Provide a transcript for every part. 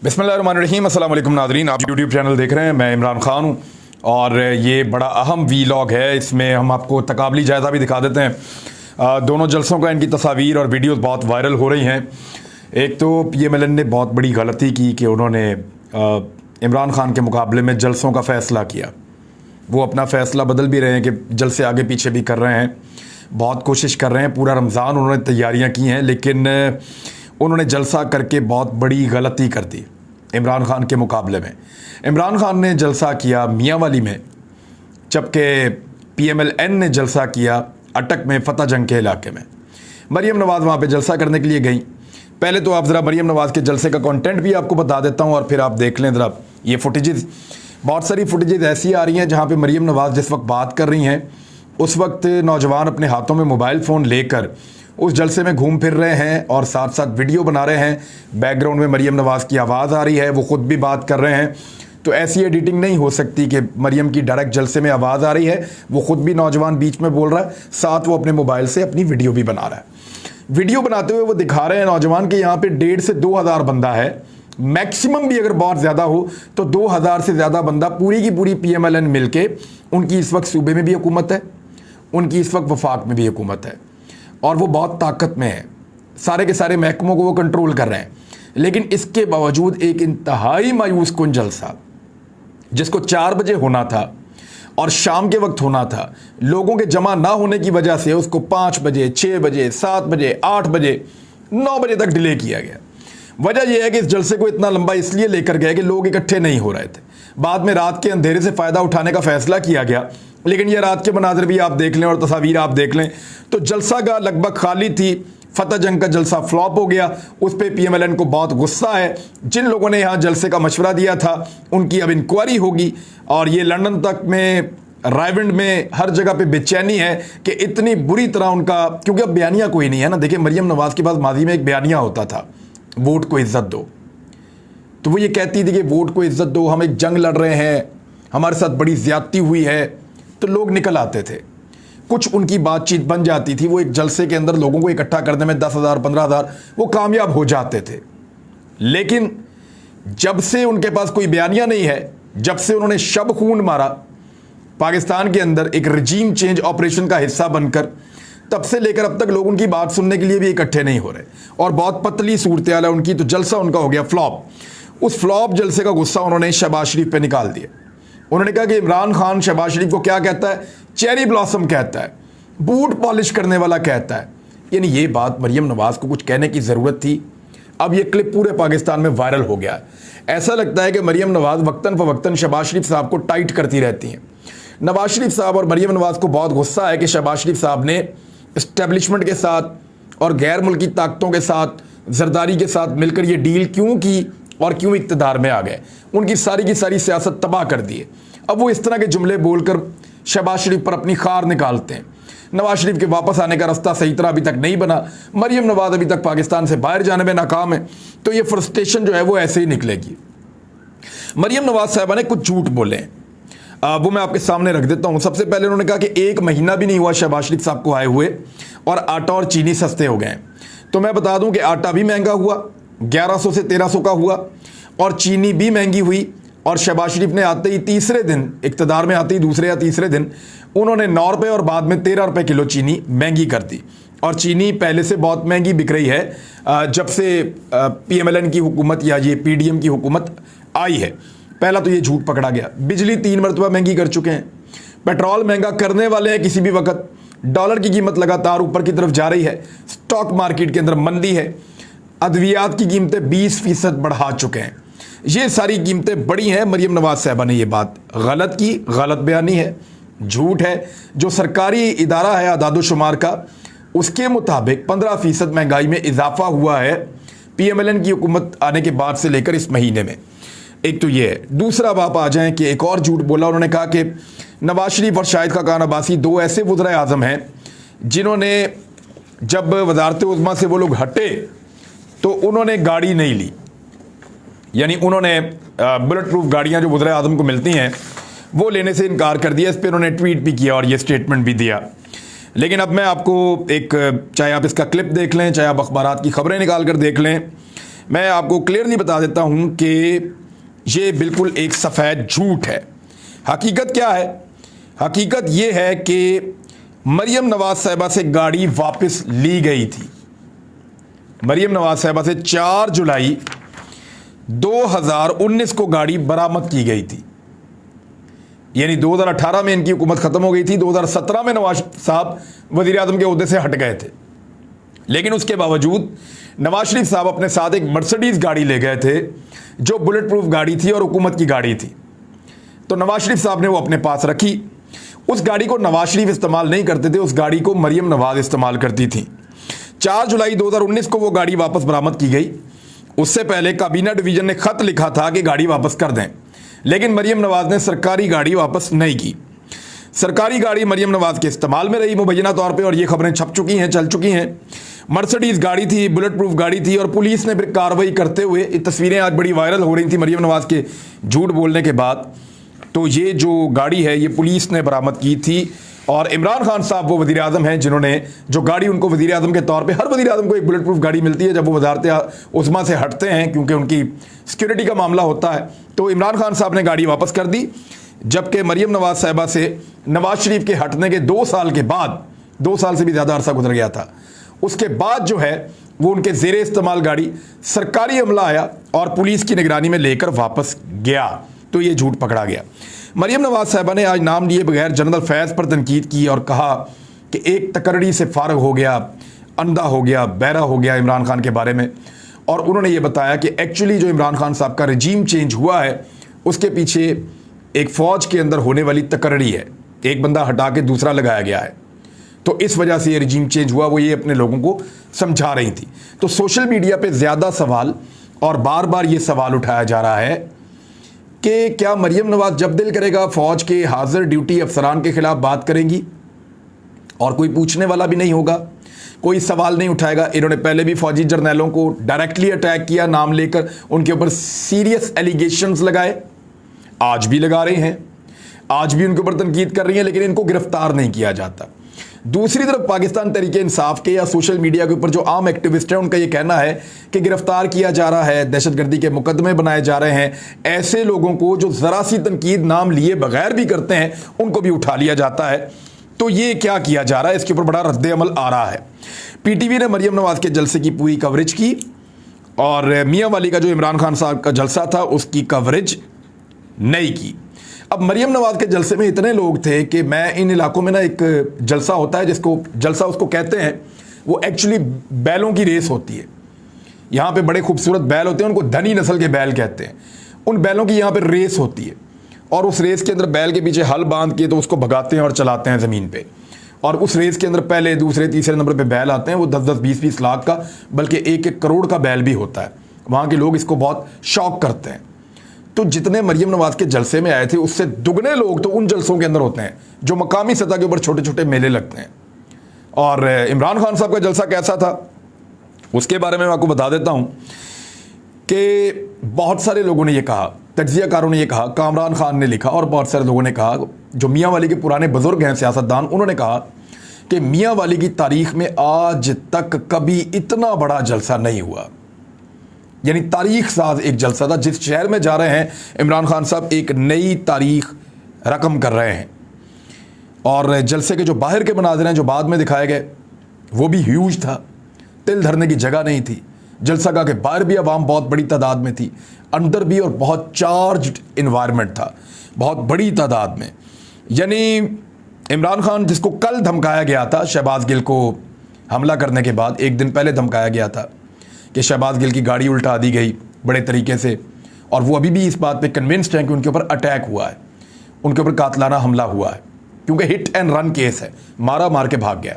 बिस्मिल्लाहिर्रहमानिर्रहीम, अस्सलाम वालेकुम नाज़रीन। आप यूट्यूब चैनल देख रहे हैं, मैं इमरान खान हूँ और ये बड़ा अहम वीलॉग है। इसमें हम आपको तकाबली जायज़ा भी दिखा देते हैं। दोनों जलसों का इनकी तस्वीर और वीडियोस बहुत वायरल हो रही हैं। एक तो PMLN ने बहुत बड़ी गलती की कि उन्होंने इमरान खान के मुकाबले में जलसों का फ़ैसला किया। वो अपना फ़ैसला बदल भी रहे हैं कि जलसे आगे पीछे भी कर रहे हैं, बहुत कोशिश कर रहे हैं। पूरा रमज़ान उन्होंने तैयारियाँ की हैं, लेकिन उन्होंने जलसा करके बहुत बड़ी गलती कर दी इमरान खान के मुकाबले में। इमरान खान ने जलसा किया मियांवाली में, जबकि PMLN ने जलसा किया अटक में, फतेह जंग के इलाके में। मरीम नवाज़ वहाँ पे जलसा करने के लिए गई। पहले तो आप ज़रा मरीम नवाज़ के जलसे का कंटेंट भी आपको बता देता हूँ और फिर आप देख लें ज़रा ये फुटेजेस। बहुत सारी फुटेजेस ऐसी आ रही हैं जहाँ पे मरीम नवाज़ जिस वक्त बात कर रही हैं उस वक्त नौजवान अपने हाथों में मोबाइल फ़ोन लेकर उस जलसे में घूम फिर रहे हैं और साथ साथ वीडियो बना रहे हैं। बैकग्राउंड में मरीम नवाज़ की आवाज़ आ रही है, वो ख़ुद भी बात कर रहे हैं। तो ऐसी एडिटिंग नहीं हो सकती कि मरीम की डायरेक्ट जलसे में आवाज़ आ रही है, वो ख़ुद भी नौजवान बीच में बोल रहा है, साथ वो अपने मोबाइल से अपनी वीडियो भी बना रहा है। वीडियो बनाते हुए वो दिखा रहे हैं नौजवान के यहाँ पे 1,500 से 2,000 बंदा है, मैक्सिमम भी अगर बहुत ज़्यादा हो तो 2,000 से ज़्यादा बंदा पूरी की पूरी PMLN मिल के, उनकी इस वक्त सूबे में भी हुकूमत है, उनकी इस वक्त वफाक में भी हुकूमत है और वो बहुत ताकत में है। सारे के सारे महकमों को वो कंट्रोल कर रहे हैं। लेकिन इसके बावजूद एक इंतहाई मायूस कुन जलसा जिसको 4 बजे होना था और शाम के वक्त होना था, लोगों के जमा ना होने की वजह से उसको 5 बजे, 6 बजे, 7 बजे, 8 बजे, 9 बजे तक डिले किया गया। वजह यह है कि इस जलसे को इतना लंबा इसलिए लेकर गए कि लोग इकट्ठे नहीं हो रहे थे। बाद में रात के अंधेरे से फ़ायदा उठाने का फैसला किया गया, लेकिन ये रात के मनाजर भी आप देख लें और तस्वीर आप देख लें तो जलसा का लगभग खाली थी। फतेह जंग का जलसा फ्लॉप हो गया, उस पर PMLN को बहुत गुस्सा है। जिन लोगों ने यहाँ जलसे का मशवरा दिया था उनकी अब इंक्वायरी होगी और ये लंदन तक में, रायविंड में, हर जगह पे बेचैनी है कि इतनी बुरी तरह उनका, क्योंकि अब बयानिया कोई नहीं है ना। देखिए मरीम नवाज़ के पास माजी में एक बयानिया होता था, वोट को इज्जत दो। तो वो ये कहती थी कि वोट को इज्जत दो, हम एक जंग लड़ रहे हैं, हमारे साथ बड़ी ज्यादती हुई है, तो लोग निकल आते थे। कुछ उनकी बातचीत बन जाती थी, वो एक जलसे के अंदर लोगों को इकट्ठा करने में 10,000 15,000 वो कामयाब हो जाते थे। लेकिन जब से उनके पास कोई बयानिया नहीं है, जब से उन्होंने शब खून मारा पाकिस्तान के अंदर एक रजीम चेंज ऑपरेशन का हिस्सा बनकर, तब से लेकर अब तक लोग उनकी बात सुनने के लिए भी इकट्ठे नहीं हो रहे और बहुत पतली सूरत हाल है उनकी। तो जलसा उनका हो गया फ्लॉप। उस फ्लॉप जलसे का गुस्सा उन्होंने शहबाज शरीफ पे निकाल दिया। उन्होंने कहा कि इमरान खान शहबाज शरीफ को क्या कहता है, चेरी ब्लॉसम कहता है, बूट पॉलिश करने वाला कहता है। यानी ये बात मरीम नवाज़ को कुछ कहने की ज़रूरत थी। अब ये क्लिप पूरे पाकिस्तान में वायरल हो गया है। ऐसा लगता है कि मरीम नवाज़ वक्तन फ़वक्तन शहबाज शरीफ साहब को टाइट करती रहती हैं। नवाज़ शरीफ साहब और मरीम नवाज़ को बहुत गुस्सा है कि शहबाज शरीफ साहब ने इस्टेब्लिशमेंट के साथ और गैर मुल्की ताकतों के साथ, जरदारी के साथ मिलकर ये डील क्यों की और क्यों इक़्तिदार में आ गए। उनकी सारी सियासत तबाह कर दी है। अब वो इस तरह के जुमले बोलकर शहबाज शरीफ पर अपनी खार निकालते हैं। नवाज शरीफ के वापस आने का रास्ता सही तरह अभी तक नहीं बना। मरीम नवाज़ अभी तक पाकिस्तान से बाहर जाने में नाकाम है। तो ये फ्रस्ट्रेशन जो है वो ऐसे ही निकलेगी। मरीम नवाज़ साहबा ने कुछ झूठ बोले हैं, वो मैं आपके सामने रख देता हूँ। सबसे पहले उन्होंने कहा कि 1 महीना भी नहीं हुआ शहबाज शरीफ साहब को आए हुए और आटा और चीनी सस्ते हो गए। तो मैं बता दूं कि आटा भी महंगा हुआ, 1100 से 1300 का हुआ, और चीनी भी महंगी हुई। और शहबाज शरीफ ने आते ही तीसरे दिन, इक़्तिदार में आते ही दूसरे या तीसरे दिन, उन्होंने 9 रुपये और बाद में 13 रुपये किलो चीनी महंगी कर दी। और चीनी पहले से बहुत महंगी बिक रही है जब से PMLN की हुकूमत या ये PDM की हुकूमत आई है। पहला तो ये झूठ पकड़ा गया। बिजली 3 मरतबा महंगी कर चुके हैं, पेट्रोल महंगा करने वाले हैं किसी भी वक्त, डॉलर की कीमत लगातार ऊपर की तरफ जा रही है, स्टॉक मार्केट के अंदर मंदी है, अद्वियात की कीमतें 20% बढ़ा चुके हैं। ये सारी कीमतें बढ़ी हैं। मरीम नवाज़ साहबा ने ये बात गलत की, गलत बयानी है, झूठ है। जो सरकारी इदारा है आदादोशुमार का, उसके मुताबिक 15% महंगाई में इजाफा हुआ है PMLN की हुकूमत आने के बाद से लेकर इस महीने में। एक तो ये है। दूसरा आप आ जाएं कि एक और झूठ बोला। उन्होंने कहा कि नवाज शरीफ और शाहिद खाकान अब्बासी 2 ऐसे वज़राए आज़म हैं जिन्होंने, जब वज़ारत उज़्मा से वो लोग हटे तो उन्होंने गाड़ी नहीं ली। यानी उन्होंने बुलेट प्रूफ गाड़ियाँ जो वज़राए आज़म को मिलती हैं वो लेने से इनकार कर दिया। इस पर उन्होंने ट्वीट भी किया और ये स्टेटमेंट भी दिया। लेकिन अब मैं आपको एक, चाहे आप इसका क्लिप देख लें, चाहे आप अखबारात की खबरें निकाल कर देख लें, मैं आपको क्लियरली बता देता हूं कि ये बिल्कुल एक सफ़ेद झूठ है। हकीकत क्या है? हकीकत ये है कि मरियम नवाज साहिबा से गाड़ी वापस ली गई थी। मरियम नवाज साहिबा से 4 जुलाई 2019 को गाड़ी बरामद की गई थी। यानी 2018 में इनकी हुकूमत ख़त्म हो गई थी, 2017 में नवाज साहब वज़ीर आज़म के ओहदे से हट गए थे। लेकिन उसके बावजूद नवाज शरीफ साहब अपने साथ एक मर्सिडीज़ गाड़ी ले गए थे जो बुलेट प्रूफ गाड़ी थी और हुकूमत की गाड़ी थी। तो नवाज शरीफ साहब ने वो अपने पास रखी। उस गाड़ी को नवाज शरीफ इस्तेमाल नहीं करते थे, उस गाड़ी को मरियम नवाज इस्तेमाल करती थी। 4 जुलाई 2019 को वो गाड़ी वापस बरामद की गई। उससे पहले काबीना डिवीज़न ने ख़त लिखा था कि गाड़ी वापस कर दें, लेकिन मरियम नवाज ने सरकारी गाड़ी वापस नहीं की। सरकारी गाड़ी मरियम नवाज के इस्तेमाल में रही मुबैना तौर पे, और ये खबरें छप चुकी हैं, चल चुकी हैं। मर्सिडीज़ गाड़ी थी, बुलेट प्रूफ गाड़ी थी, और पुलिस ने फिर कार्रवाई करते हुए, ये तस्वीरें आज बड़ी वायरल हो रही थी मरियम नवाज के झूठ बोलने के बाद। तो ये जो गाड़ी है ये पुलिस ने बरामद की थी, और इमरान खान साहब वो वज़ीर आज़म हैं जिन्होंने जो गाड़ी उनको वज़ीर आज़म के तौर पे, हर वज़ीर आज़म को एक बुलेट प्रूफ गाड़ी मिलती है जब वो वज़ारत उस्मा से हटते हैं, क्योंकि उनकी सिक्योरिटी का मामला होता है। तो इमरान खान साहब ने गाड़ी वापस कर दी, जबकि मरियम नवाज साहिबा से नवाज शरीफ के हटने के 2 साल के बाद, 2 साल से भी ज़्यादा अरसा गुजर गया था, उसके बाद जो है वो उनके ज़ेरे इस्तेमाल गाड़ी सरकारी अमला आया और पुलिस की निगरानी में लेकर वापस गया। तो ये झूठ पकड़ा गया। मरियम नवाज साहिबा ने आज नाम लिए बगैर जनरल फैज़ पर तनकीद की और कहा कि एक तकरड़ी से फारग हो गया, अंधा हो गया, बहरा हो गया इमरान खान के बारे में। और उन्होंने ये बताया कि एक्चुअली जो इमरान खान साहब का रजीम चेंज हुआ है उसके पीछे एक फ़ौज के अंदर होने वाली तकरड़ी है, एक बंदा हटा के दूसरा लगाया गया है, तो इस वजह से ये रजीम चेंज हुआ। वो ये अपने लोगों को समझा रही थी। तो सोशल मीडिया पे ज़्यादा सवाल और बार बार ये सवाल उठाया जा रहा है कि क्या मरियम नवाज जब दिल करेगा फ़ौज के हाजिर ड्यूटी अफसरान के ख़िलाफ़ बात करेंगी और कोई पूछने वाला भी नहीं होगा, कोई सवाल नहीं उठाएगा। इन्होंने पहले भी फ़ौजी जर्नैलों को डायरेक्टली अटैक किया, नाम लेकर उनके ऊपर सीरियस एलिगेशंस लगाए, आज भी लगा रहे हैं, आज भी उनके ऊपर तनकीद कर रही हैं, लेकिन इनको गिरफ्तार नहीं किया जाता। दूसरी तरफ पाकिस्तान तहरीक इंसाफ के या सोशल मीडिया के ऊपर जो आम एक्टिविस्ट हैं उनका ये कहना है कि गिरफ्तार किया जा रहा है, दहशतगर्दी के मुकदमे बनाए जा रहे हैं, ऐसे लोगों को जो ज़रा सी तनकीद नाम लिए बगैर भी करते हैं उनको भी उठा लिया जाता है। तो ये क्या किया जा रहा है, इसके ऊपर बड़ा रद्द-ए-अमल आ रहा है। PTV ने मरियम नवाज के जलसे की पूरी कवरेज की और मियाँ वाली का जो इमरान खान साहब का जलसा था उसकी कवरेज नहीं की। अब मरियम नवाज के जलसे में इतने लोग थे कि मैं इन इलाकों में ना, एक जलसा होता है जिसको जलसा उसको कहते हैं, वो एक्चुअली बैलों की रेस होती है। यहाँ पे बड़े खूबसूरत बैल होते हैं, उनको धनी नस्ल के बैल कहते हैं। उन बैलों की यहाँ पे रेस होती है और उस रेस के अंदर बैल के पीछे हल बांध के तो उसको भगाते हैं और चलाते हैं ज़मीन पे। और उस रेस के अंदर पहले, दूसरे, तीसरे नंबर पे बैल आते हैं, वो 10-10, 20-20 लाख का, बल्कि 1-1 करोड़ का बैल भी होता है। वहाँ के लोग इसको बहुत शौक करते हैं। तो जितने मरियम नवाज के जलसे में आए थे उससे दुगने लोग तो उन जलसों के अंदर होते हैं जो मकामी सतह के ऊपर छोटे छोटे मेले लगते हैं। और इमरान खान साहब का जलसा कैसा था उसके बारे में मैं आपको बता देता हूं कि बहुत सारे लोगों ने ये कहा, तज्जियाकारों ने ये कहा, कामरान खान ने लिखा और बहुत सारे लोगों ने कहा, जो मियाँ वाली के पुराने बुजुर्ग हैं सियासतदान, उन्होंने कहा कि मियाँ वाली की तारीख में आज तक कभी इतना बड़ा जलसा नहीं हुआ। यानी तारीख साज एक जलसा था। जिस शहर में जा रहे हैं इमरान खान साहब एक नई तारीख रकम कर रहे हैं। और जलसे के जो बाहर के मनाज़िर हैं जो बाद में दिखाए गए वो भी ह्यूज था, तिल धरने की जगह नहीं थी। जलसा का के बाहर भी आवाम बहुत बड़ी तादाद में थी, अंदर भी, और बहुत चार्ज्ड इन्वायरमेंट था बहुत बड़ी तादाद में। यानी इमरान खान जिसको कल धमकाया गया था, शहबाज गिल को हमला करने के बाद एक दिन पहले धमकाया गया था कि शहबाज गिल की गाड़ी उल्टा दी गई बड़े तरीके से, और वो अभी भी इस बात पे कन्विंस्ड हैं कि उनके ऊपर अटैक हुआ है, उनके ऊपर कातलाना हमला हुआ है, क्योंकि हिट एंड रन केस है, मारा मार के भाग गया।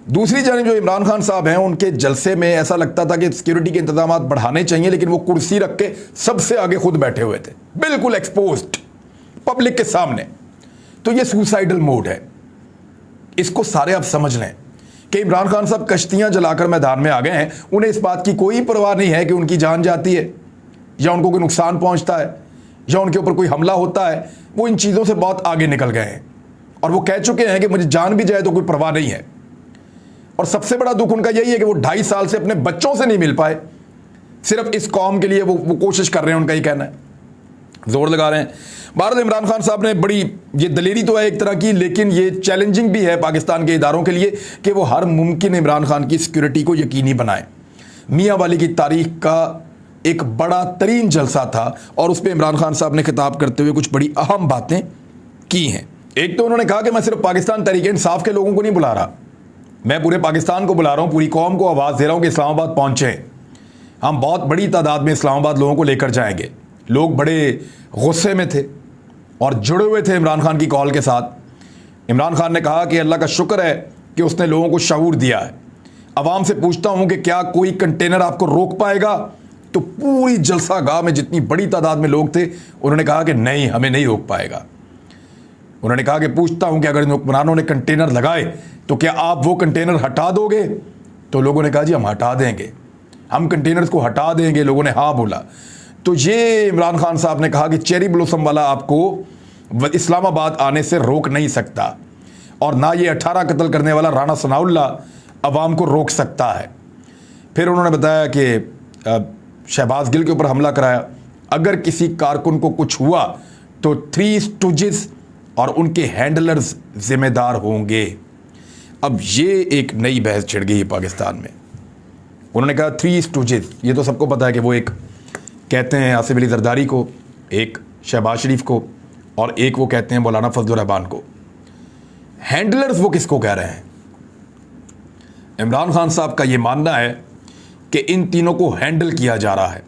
दूसरी जानिब जो इमरान खान साहब हैं उनके जलसे में ऐसा लगता था कि सिक्योरिटी के इंतजाम बढ़ाने चाहिए, लेकिन वो कुर्सी रख के सबसे आगे खुद बैठे हुए थे, बिल्कुल एक्सपोज्ड पब्लिक के सामने। तो ये सुसाइडल मोड है, इसको सारे आप समझ लें कि इमरान खान साहब कश्तियां जलाकर मैदान में आ गए हैं। उन्हें इस बात की कोई परवाह नहीं है कि उनकी जान जाती है या उनको कोई नुकसान पहुंचता है या उनके ऊपर कोई हमला होता है। वो इन चीज़ों से बहुत आगे निकल गए हैं और वो कह चुके हैं कि मुझे जान भी जाए तो कोई परवाह नहीं है। और सबसे बड़ा दुख उनका यही है कि वो 2.5 साल से अपने बच्चों से नहीं मिल पाए, सिर्फ इस कौम के लिए वो कोशिश कर रहे हैं, उनका ही कहना है, जोर लगा रहे हैं। भारत इमरान खान साहब ने बड़ी, ये दलेरी तो है एक तरह की, लेकिन ये चैलेंजिंग भी है पाकिस्तान के इदारों के लिए कि वो हर मुमकिन इमरान खान की सिक्योरिटी को यकीनी बनाए। मियाँ वाली की तारीख का एक बड़ा तरीन जलसा था और उस पर इमरान खान साहब ने खिताब करते हुए कुछ बड़ी अहम बातें की हैं। एक तो उन्होंने कहा कि मैं सिर्फ पाकिस्तान तहरीक इंसाफ के लोगों को नहीं बुला रहा, मैं पूरे पाकिस्तान को बुला रहा हूँ, पूरी कौम को आवाज़ दे रहा हूँ कि इस्लामाबाद पहुँचें। हम बहुत बड़ी तादाद में इस्लामाबाद लोगों को लेकर जाएंगे। लोग बड़े गुस्से में थे और जुड़े हुए थे इमरान खान की कॉल के साथ। इमरान खान ने कहा कि अल्लाह का शुक्र है कि उसने लोगों को शऊर दिया है। अवाम से पूछता हूँ कि क्या कोई कंटेनर आपको रोक पाएगा? तो पूरी जलसा गाह में जितनी बड़ी तादाद में लोग थे, उन्होंने कहा कि नहीं, हमें नहीं रोक पाएगा। उन्होंने कहा कि पूछता हूँ कि अगर इन हुक्मरानों ने कंटेनर लगाए तो क्या आप वो कंटेनर हटा दोगे? तो लोगों ने कहा जी हम हटा देंगे, हम कंटेनर्स को हटा देंगे। लोगों ने हाँ बोला। तो ये इमरान खान साहब ने कहा कि चेरी ब्लॉसम वाला आपको इस्लामाबाद आने से रोक नहीं सकता और ना ये 18 कत्ल करने वाला राणा सनाउल्लाह अवाम को रोक सकता है। फिर उन्होंने बताया कि शहबाज गिल के ऊपर हमला कराया, अगर किसी कारकुन को कुछ हुआ तो 3 स्टूजेस और उनके हैंडलर्स जिम्मेदार होंगे। अब ये एक नई बहस छिड़ गई है पाकिस्तान में। उन्होंने कहा 3 स्टूजेस, ये तो सबको पता है कि वो एक कहते हैं आसिफ अली जरदारी को, एक शहबाज शरीफ को और एक वो कहते हैं मौलाना फजलुर रहमान को। हैंडलर्स वो किसको कह रहे हैं? इमरान खान साहब का ये मानना है कि इन तीनों को हैंडल किया जा रहा है,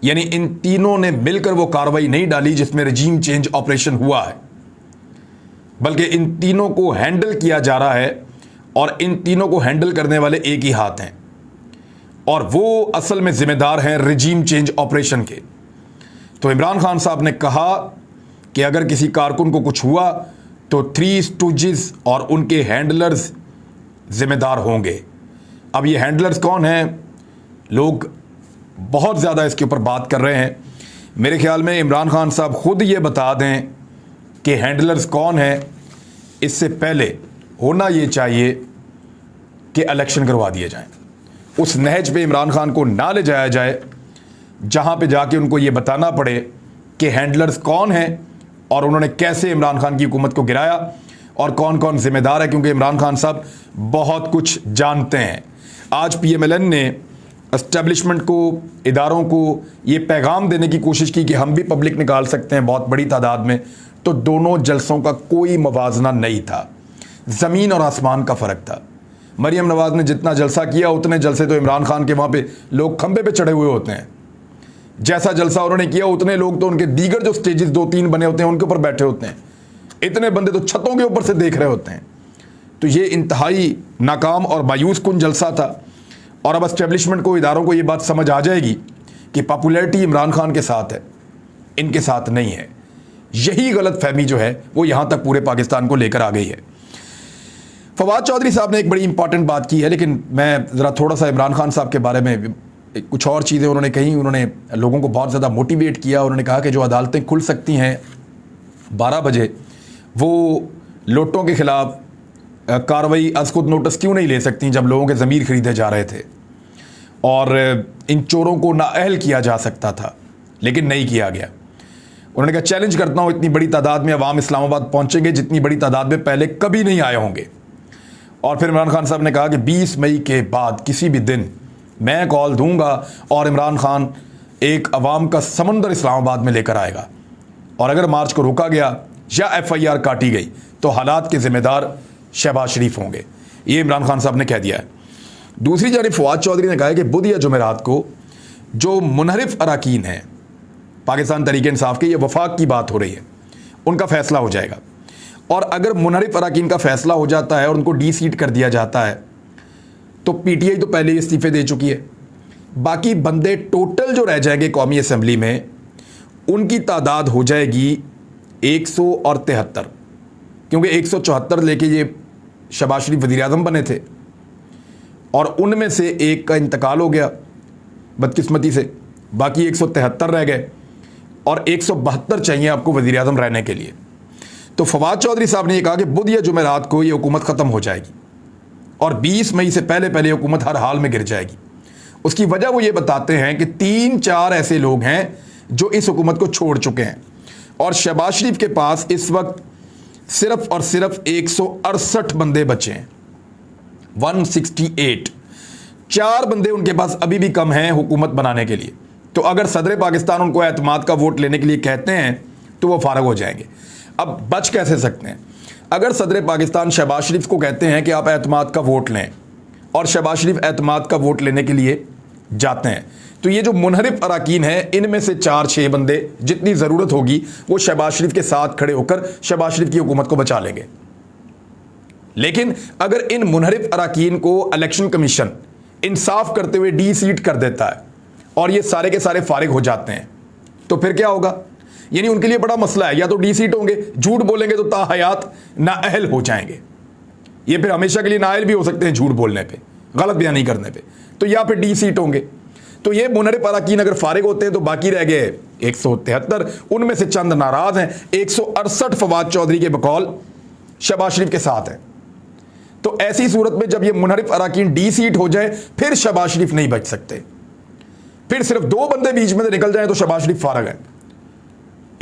यानी इन तीनों ने मिलकर वो कार्रवाई नहीं डाली जिसमें रजीम चेंज ऑपरेशन हुआ है, बल्कि इन तीनों को हैंडल किया जा रहा है और इन तीनों को हैंडल करने वाले एक ही हाथ हैं और वो असल में जिम्मेदार हैं रजीम चेंज ऑपरेशन के। तो इमरान खान साहब ने कहा कि अगर किसी कारकुन को कुछ हुआ तो 3 स्टूजेस और उनके हैंडलर्स जिम्मेदार होंगे। अब ये हैंडलर्स कौन हैं? लोग बहुत ज़्यादा इसके ऊपर बात कर रहे हैं। मेरे ख्याल में इमरान खान साहब खुद ये बता दें कि हैंडलर्स कौन है, इससे पहले होना ये चाहिए कि इलेक्शन करवा दिए जाएं। उस नहज पे इमरान खान को ना ले जाया जाए जहां पे जाके उनको ये बताना पड़े कि हैंडलर्स कौन हैं और उन्होंने कैसे इमरान खान की हुकूमत को गिराया और कौन कौन जिम्मेदार है, क्योंकि इमरान खान साहब बहुत कुछ जानते हैं। आज PMLN ने एस्टेब्लिशमेंट को, इदारों को ये पैगाम देने की कोशिश की कि हम भी पब्लिक निकाल सकते हैं बहुत बड़ी तादाद में, तो दोनों जलसों का कोई मवाजना नहीं था, ज़मीन और आसमान का फ़र्क था। मरियम नवाज़ ने जितना जलसा किया उतने जलसे तो इमरान खान के वहाँ पे लोग खंबे पे चढ़े हुए होते हैं। जैसा जलसा उन्होंने किया उतने लोग तो उनके दीगर जो स्टेजेस 2-3 बने होते हैं उनके ऊपर बैठे होते हैं। इतने बंदे तो छतों के ऊपर से देख रहे होते हैं। तो ये इंतहाई नाकाम और मायूस कुन जलसा था और अब एस्टेब्लिशमेंट को, इदारों को ये बात समझ आ जाएगी कि पॉपुलैरिटी इमरान खान के साथ है, इनके साथ नहीं है। यही गलत फहमी जो है वो यहाँ तक पूरे पाकिस्तान को लेकर आ गई है। फवाद चौधरी साहब ने एक बड़ी इंपॉर्टेंट बात की है, लेकिन मैं ज़रा थोड़ा सा इमरान खान साहब के बारे में कुछ और चीज़ें उन्होंने कही। उन्होंने लोगों को बहुत ज़्यादा मोटिवेट किया। उन्होंने कहा कि जो अदालतें खुल सकती हैं 12 बजे, वो लोटों के ख़िलाफ़ कार्रवाई अज खुद नोटिस क्यों नहीं ले सकती जब लोगों के ज़मीर ख़रीदे जा रहे थे, और इन चोरों को नाअहल किया जा सकता था लेकिन नहीं किया गया। उन्होंने कहा चैलेंज करता हूँ, इतनी बड़ी तादाद में अवाम इस्लामाबाद पहुँचेंगे जितनी बड़ी तादाद में पहले कभी नहीं आए होंगे। और फिर इमरान खान साहब ने कहा कि 20 मई के बाद किसी भी दिन मैं कॉल दूंगा और इमरान खान एक अवाम का समंदर इस्लामाबाद में लेकर आएगा, और अगर मार्च को रोका गया या FIR काटी गई तो हालात के ज़िम्मेदार शहबाज शरीफ होंगे। ये इमरान खान साहब ने कह दिया है। दूसरी जानिब फवाद चौधरी ने कहा कि बुध या जुमेरात को जो मुनहरिफ अराकीन हैं पाकिस्तान तहरीक इंसाफ के, ये वफाक की बात हो रही है, उनका फ़ैसला हो जाएगा। और अगर मुनहरिफ अराकीन का फ़ैसला हो जाता है और उनको डी-सीट कर दिया जाता है तो PTI तो पहले ही इस्तीफ़े दे चुकी है। बाकी बंदे टोटल जो रह जाएंगे कौमी असम्बली में, उनकी तादाद हो जाएगी 173, क्योंकि 174 लेके ये शहबाज शरीफ वज़ीर आज़म बने थे और उनमें से एक का इंतकाल हो गया बदकिस्मती से, बाकी 173 रह गए और 172 चाहिए आपको वज़ीर आज़म रहने के लिए। तो फवाद चौधरी साहब ने यह कहा कि बुध या जुमेरात को ये हुकूमत ख़त्म हो जाएगी और 20 मई से पहले पहले हुकूमत हर हाल में गिर जाएगी। उसकी वजह वो ये बताते हैं कि 3-4 ऐसे लोग हैं जो इस हुकूमत को छोड़ चुके हैं और शहबाज शरीफ के पास इस वक्त सिर्फ और सिर्फ 168 बंदे बचे हैं, 168। 4 बंदे उनके पास अभी भी कम हैं हुकूमत बनाने के लिए। तो अगर सदर पाकिस्तान उनको एतमाद का वोट लेने के लिए कहते हैं तो वो फारग हो जाएंगे। अब बच कैसे सकते हैं? अगर सदर पाकिस्तान शहबाज शरीफ को कहते हैं कि आप एतमाद का वोट लें और शहबाज शरीफ एतमाद का वोट लेने के लिए जाते हैं, तो ये जो मुनहरिफ अराकीन हैं इनमें से 4-6 बंदे जितनी ज़रूरत होगी वो शहबाज शरीफ के साथ खड़े होकर शहबाज शरीफ की हुकूमत को बचा लेंगे। लेकिन अगर इन मुनहरिफ अराकीन को इलेक्शन कमीशन इंसाफ करते हुए डी सीट कर देता है और ये सारे के सारे फारिग हो जाते हैं तो फिर क्या होगा? यानी उनके लिए बड़ा मसला है, या तो डी सीट होंगे, झूठ बोलेंगे तो ताहयात नाअहल हो जाएंगे, ये फिर हमेशा के लिए नाअहल भी हो सकते हैं झूठ बोलने पे, गलत बयानी करने पे, तो या फिर डी सीट होंगे। तो ये मुनहरिफ अराकीन अगर फारिग होते हैं तो बाकी रह गए 173, उनमें से चंद नाराज हैं। 168 फवाद चौधरी के बकौल शहबाज शरीफ के साथ हैं। तो ऐसी सूरत में जब ये मुनहरिफ अराकीन डी सीट हो जाए फिर शहबाज शरीफ नहीं बच सकते, फिर सिर्फ 2 बंदे बीच में से निकल जाए तो शहबाज शरीफ फारग है।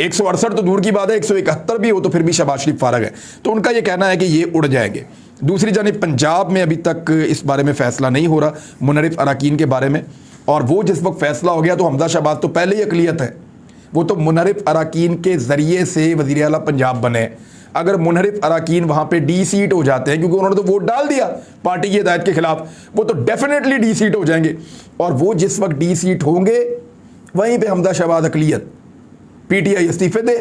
168 तो दूर की बात है, 171 भी हो तो फिर भी शहबाज शरीफ फारग है। तो उनका यह कहना है कि ये उड़ जाएंगे। दूसरी जानिब पंजाब में अभी तक इस बारे में फैसला नहीं हो रहा मुनहरिफ अराकीन के बारे में, और वो जिस वक्त फैसला हो गया तो हमजा शहबाज तो पहले ही अकलियत है, वो तो मुनहरिफ अराकीन के ज़रिए से वज़ीर आला पंजाब बने। अगर मुनहरिफ अराकीन वहाँ पे डी सीट हो जाते हैं, क्योंकि उन्होंने तो वोट डाल दिया पार्टी की हिदायत के खिलाफ, वो तो डेफिनेटली डी सीट हो जाएंगे। और वो जिस वक्त डी सीट होंगे वहीं पे हमजा शहबाज अकलियत, पीटीआई इस्तीफे दे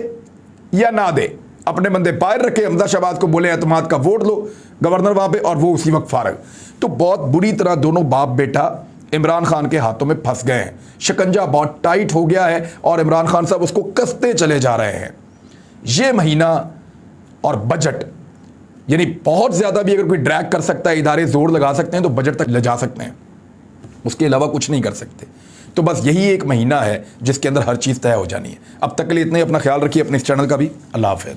या ना दे, अपने बंदे पायर रखे, हमजा शहबाज को बोले एतमाद का वोट लो गवर्नर वहाँ पे, और वो उसी वक्त फारग। तो बहुत बुरी तरह दोनों बाप बेटा इमरान खान के हाथों में फंस गए हैं। शिकंजा बहुत टाइट हो गया है और इमरान खान साहब उसको कसते चले जा रहे हैं। ये महीना और बजट, यानी बहुत ज़्यादा भी अगर कोई ड्रैग कर सकता है, इदारे जोर लगा सकते हैं तो बजट तक ले जा सकते हैं, उसके अलावा कुछ नहीं कर सकते। तो बस यही एक महीना है जिसके अंदर हर चीज़ तय हो जानी है। अब तक के लिए इतना ही। अपना ख्याल रखिए, अपने इस चैनल का भी। अल्लाह हाफ़िज़।